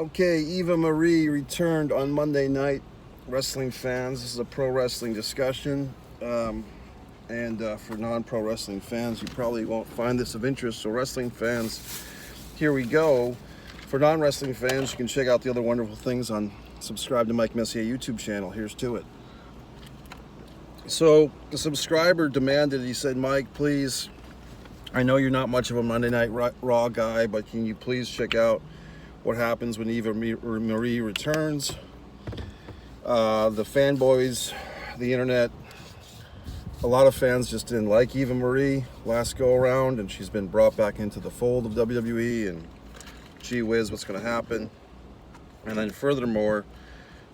Okay, Eva Marie returned on Monday night. Wrestling fans, this is a pro wrestling discussion. For non-pro wrestling fans, you probably won't find this of interest. So wrestling fans, here we go. For non-wrestling fans, you can check out the other wonderful things on subscribe to Mike Messier YouTube channel. Here's to it. So the subscriber demanded, he said, Mike, please, I know you're not much of a Monday Night Raw guy, but can you please check out what happens when Eva Marie returns? The fanboys, the internet, a lot of fans just didn't like Eva Marie last go around, and she's been brought back into the fold of WWE, and gee whiz, what's going to happen? And then furthermore,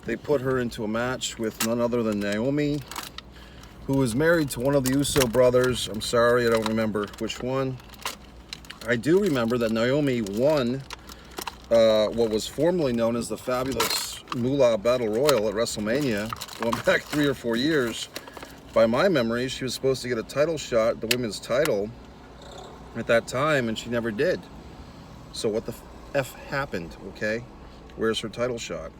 they put her into a match with none other than Naomi, who is married to one of the Uso brothers. I'm sorry, I don't remember which one. I do remember that Naomi won what was formerly known as the Fabulous Moolah Battle Royal at WrestleMania, going back 3 or 4 years. By my memory, she was supposed to get a title shot, the women's title, at that time, and she never did. So what the F happened, okay? Where's her title shot?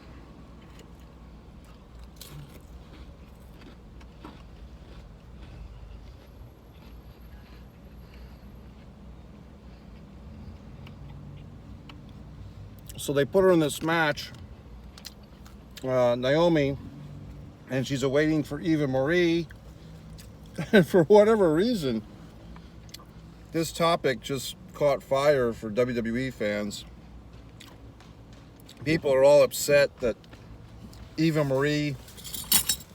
So they put her in this match, Naomi, and she's awaiting for Eva Marie. And for whatever reason, this topic just caught fire for WWE fans. People are all upset that Eva Marie,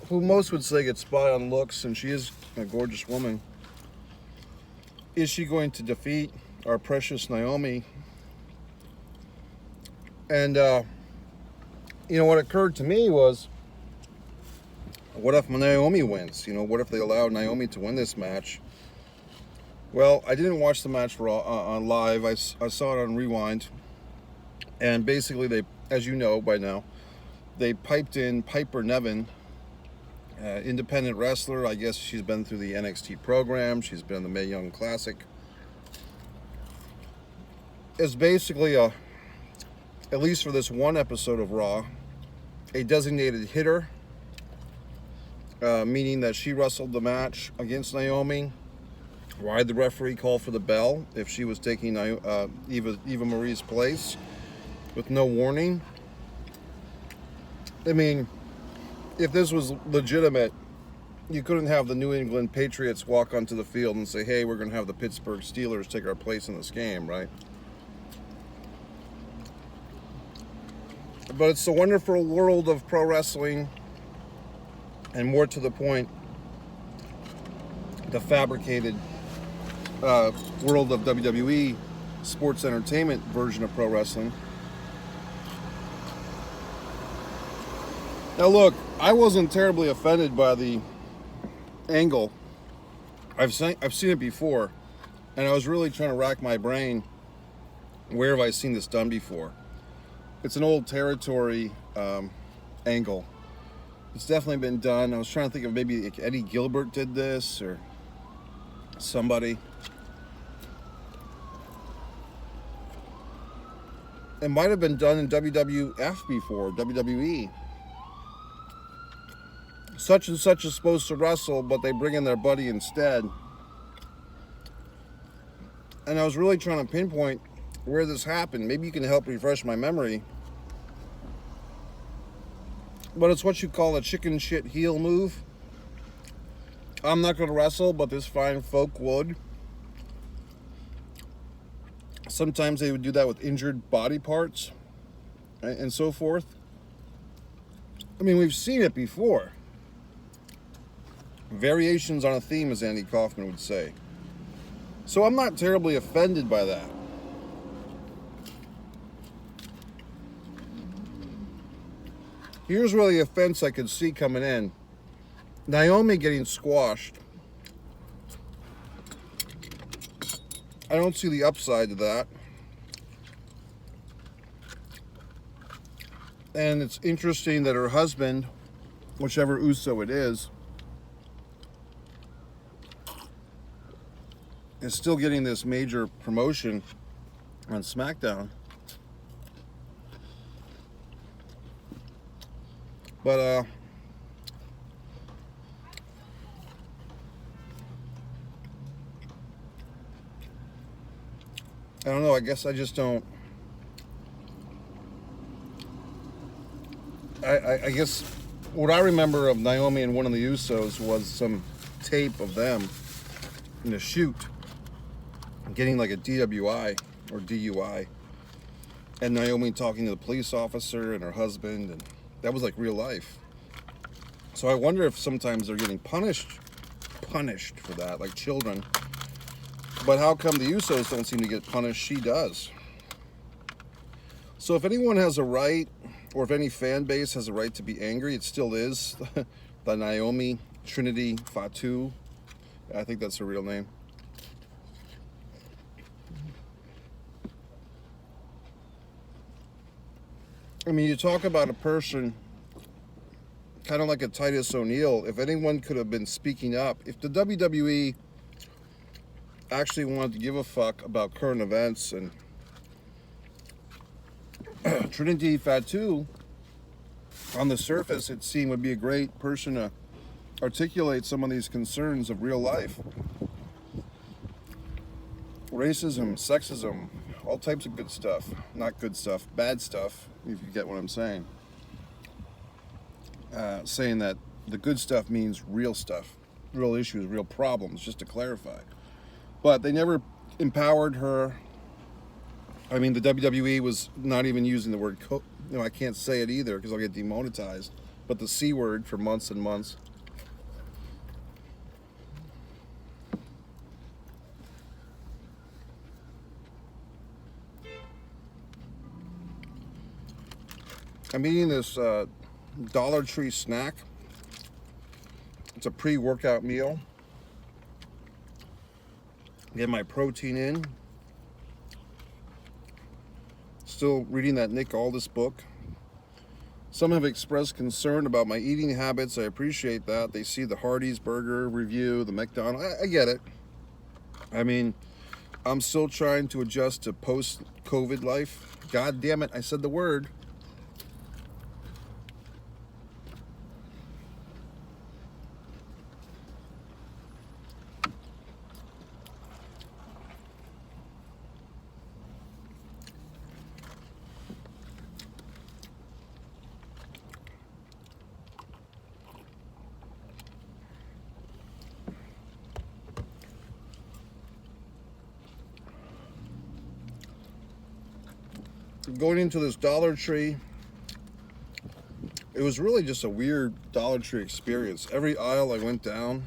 who most would say gets by on looks, and she is a gorgeous woman, is she going to defeat our precious Naomi? And, what occurred to me was, what if Naomi wins? What if they allow Naomi to win this match? Well, I didn't watch the match on live. I saw it on Rewind. And basically, they, as you know by now, they piped in Piper Niven, independent wrestler. I guess she's been through the NXT program. She's been in the Mae Young Classic. It's basically at least for this one episode of Raw, a designated hitter, meaning that she wrestled the match against Naomi. Why the referee call for the bell if she was taking Eva Marie's place with no warning? I mean, if this was legitimate, you couldn't have the New England Patriots walk onto the field and say, hey, we're going to have the Pittsburgh Steelers take our place in this game, right? But it's the wonderful world of pro wrestling, and more to the point, the fabricated world of WWE sports entertainment version of pro wrestling. Now look, I wasn't terribly offended by the angle. I've seen it before, and I was really trying to rack my brain, where have I seen this done before? It's an old territory angle. It's definitely been done. I was trying to think of maybe Eddie Gilbert did this or somebody. It might have been done in WWF before, WWE. Such and such is supposed to wrestle, but they bring in their buddy instead. And I was really trying to pinpoint where this happened. Maybe you can help refresh my memory. But it's what you call a chicken shit heel move. I'm not going to wrestle, but this fine folk would. Sometimes they would do that with injured body parts and so forth. I mean, we've seen it before. Variations on a theme, as Andy Kaufman would say. So I'm not terribly offended by that. Here's really the offense I could see coming in. Naomi getting squashed. I don't see the upside to that. And it's interesting that her husband, whichever Uso it is still getting this major promotion on SmackDown. But I don't know, I guess I just don't. I guess what I remember of Naomi and one of the Usos was some tape of them in a shoot getting like a DWI or DUI, and Naomi talking to the police officer and her husband, and that was like real life. So I wonder if sometimes they're getting punished for that, like children. But how come the Usos don't seem to get punished? She does. So if anyone has a right, or if any fan base has a right to be angry, it still is the Naomi Trinity Fatu. I think that's her real name. I mean, you talk about a person kind of like a Titus O'Neil. If anyone could have been speaking up, if the WWE actually wanted to give a fuck about current events, and Trinity Fatu, on the surface, it seemed would be a great person to articulate some of these concerns of real life. Racism, sexism, all types of good stuff. Not good stuff, bad stuff, if you get what I'm saying. Saying that the good stuff means real stuff, real issues, real problems, just to clarify. But they never empowered her. I mean, the WWE was not even using the word, I can't say it either because I'll get demonetized, but the C word for months and months. I'm eating this Dollar Tree snack. It's a pre-workout meal. Get my protein in. Still reading that Nick Aldis book. Some have expressed concern about my eating habits. I appreciate that. They see the Hardee's burger review, the McDonald's. I get it. I mean, I'm still trying to adjust to post-COVID life. God damn it, I said the word. Going into this Dollar Tree, it was really just a weird Dollar Tree experience. Every aisle I went down,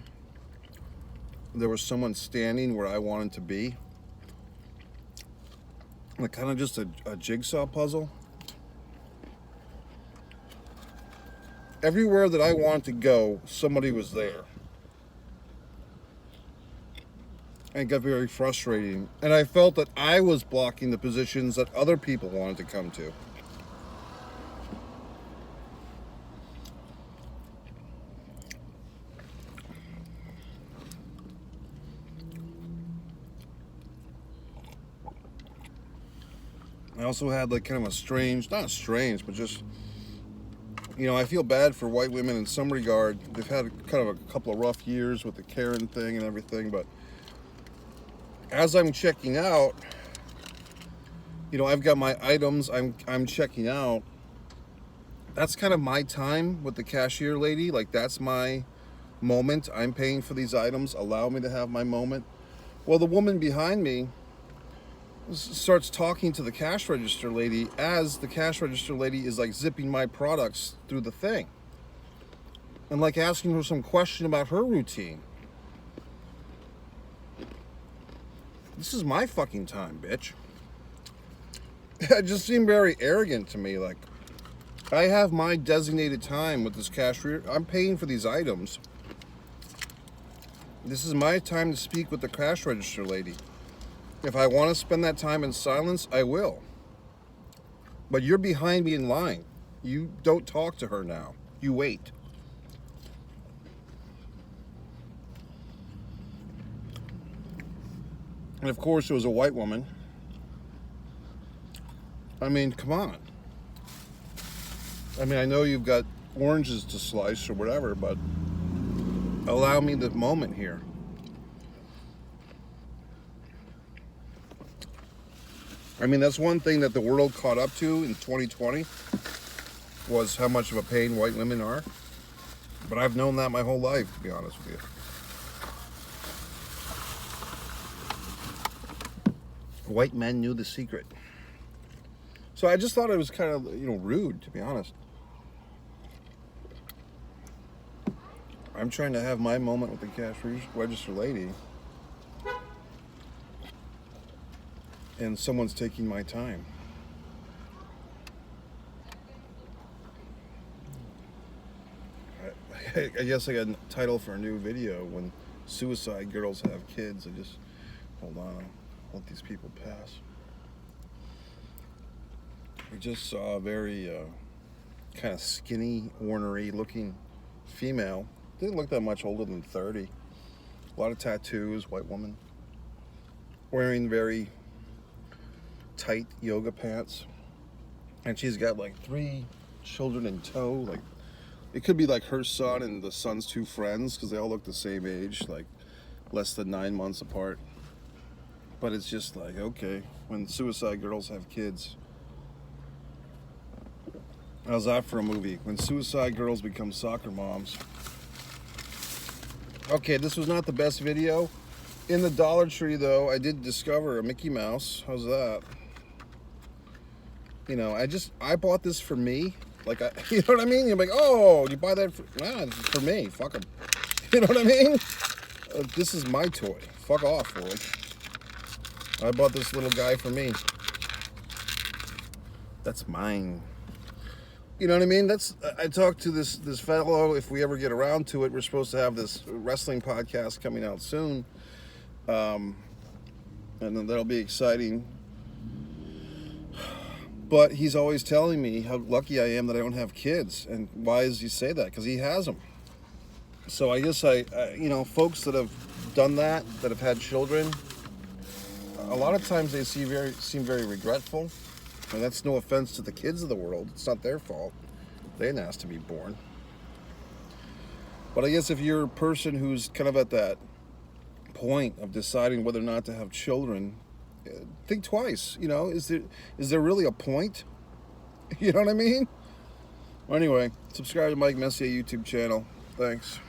there was someone standing where I wanted to be. Like kind of just a jigsaw puzzle. Everywhere that I wanted to go, somebody was there. And it got very frustrating. And I felt that I was blocking the positions that other people wanted to come to. I also had like kind of a strange, not strange, but just, I feel bad for white women in some regard. They've had kind of a couple of rough years with the Karen thing and everything, but as I'm checking out, I've got my items I'm checking out. That's kind of my time with the cashier lady. Like, that's my moment. I'm paying for these items. Allow me to have my moment. Well, the woman behind me starts talking to the cash register lady as the cash register lady is like zipping my products through the thing. And like asking her some question about her routine. This is my fucking time, bitch. It just seemed very arrogant to me. Like, I have my designated time with this cashier. I'm paying for these items. This is my time to speak with the cash register lady. If I want to spend that time in silence, I will. But you're behind me in line. You don't talk to her now. You wait. And of course, it was a white woman. I mean, come on. I mean, I know you've got oranges to slice or whatever, but allow me the moment here. I mean, that's one thing that the world caught up to in 2020 was how much of a pain white women are. But I've known that my whole life, to be honest with you. White men knew the secret. So I just thought it was kind of, rude, to be honest. I'm trying to have my moment with the cash register lady, and someone's taking my time. I guess I got a title for a new video, when suicide girls have kids. Hold on, I'll let these people pass. We just saw a very kind of skinny, ornery looking female. Didn't look that much older than 30. A lot of tattoos, white woman. Wearing very tight yoga pants. And she's got like 3 children in tow. Like, it could be like her son and the son's 2 friends, because they all look the same age, like less than 9 months apart. But it's just like, okay, when suicide girls have kids. How's that for a movie? When suicide girls become soccer moms. Okay, this was not the best video. In the Dollar Tree, though, I did discover a Mickey Mouse. How's that? I bought this for me. Like, you know what I mean? You're like, oh, you buy that for... Nah, it's for me. Fuck them. You know what I mean? This is my toy. Fuck off, world. I bought this little guy for me. That's mine. You know what I mean? I talked to this fellow. If we ever get around to it, we're supposed to have this wrestling podcast coming out soon, and then that'll be exciting. But he's always telling me how lucky I am that I don't have kids. And why does he say that? Because he has them. So I guess folks that have done that have had children, a lot of times they seem very regretful. And that's no offense to the kids of the world. It's not their fault. They didn't ask to be born. But I guess if you're a person who's kind of at that point of deciding whether or not to have children, think twice. Is there really a point? You know what I mean? Well, anyway, subscribe to Mike Messier YouTube channel. Thanks.